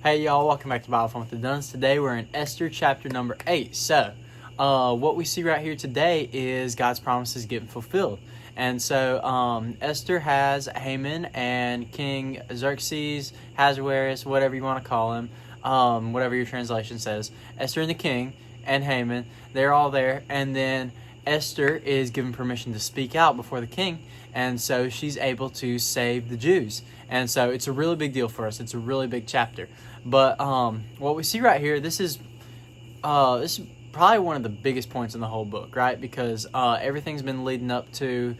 Hey y'all, welcome back to Bible Fun with the Duns. Today we're in Esther chapter number 8. So, what we see right here today is God's promises getting fulfilled. And so, Esther has Haman and King Xerxes, Ahasuerus, whatever you want to call him, whatever your translation says. Esther and the king and Haman, they're all there. And then Esther is given permission to speak out before the king. And so she's able to save the Jews. And so it's a really big deal for us. It's a really big chapter. But what we see right here, this is probably one of the biggest points in the whole book, right? Because everything's been leading up to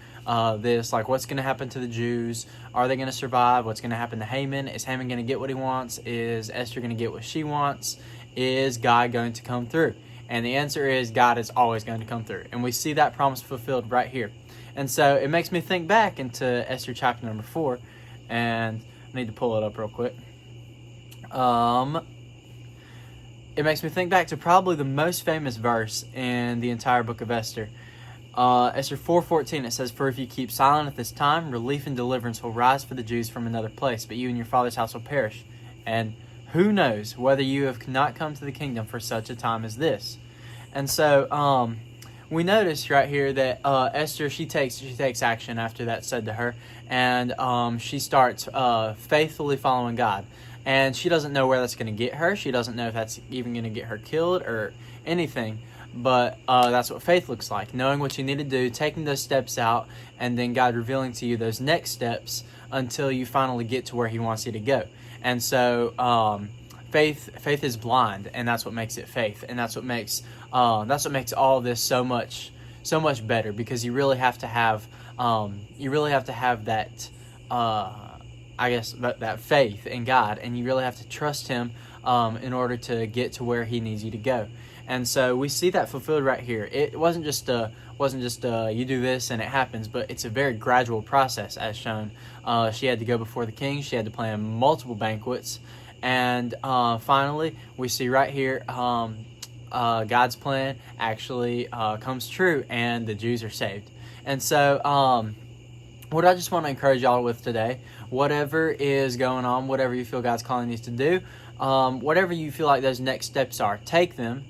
this, like what's going to happen to the Jews? Are they going to survive? What's going to happen to Haman? Is Haman going to get what he wants? Is Esther going to get what she wants? Is God going to come through? And the answer is God is always going to come through. And we see that promise fulfilled right here. And so it makes me think back into Esther chapter number 4. And I need to pull it up real quick. It makes me think back to probably the most famous verse in the entire book of Esther. Esther 4:14, it says, "For if you keep silent at this time, relief and deliverance will rise for the Jews from another place, but you and your father's house will perish. And who knows whether you have not come to the kingdom for such a time as this." And so we notice right here that Esther, she takes action after that's said to her, and she starts faithfully following God. And she doesn't know where that's going to get her. She doesn't know if that's even going to get her killed or anything. But that's what faith looks like. Knowing what you need to do, taking those steps out, and then God revealing to you those next steps until you finally get to where He wants you to go. And so faith is blind, and that's what makes it faith. And that's what makes all of this so much better, because you really have to have that that faith in God, and you really have to trust Him in order to get to where He needs you to go. And so we see that fulfilled right here. It wasn't just you do this and it happens, but it's a very gradual process, as shown. She had to go before the king. She had to plan multiple banquets, and finally we see right here God's plan actually comes true, and the Jews are saved. And so what I just want to encourage y'all with today, whatever is going on, whatever you feel God's calling you to do, whatever you feel like those next steps are, take them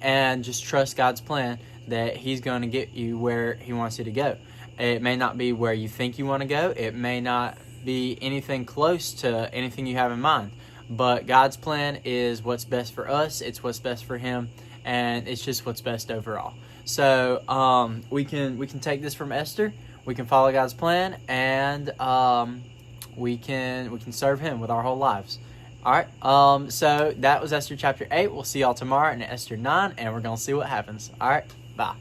and just trust God's plan that He's going to get you where He wants you to go. It may not be where you think you want to go. It may not be anything close to anything you have in mind. But God's plan is what's best for us. It's what's best for Him, and it's just what's best overall. So we can take this from Esther. We can follow God's plan, and we can serve Him with our whole lives. All right. So that was Esther chapter 8. We'll see y'all tomorrow in Esther 9, and we're gonna see what happens. All right. Bye.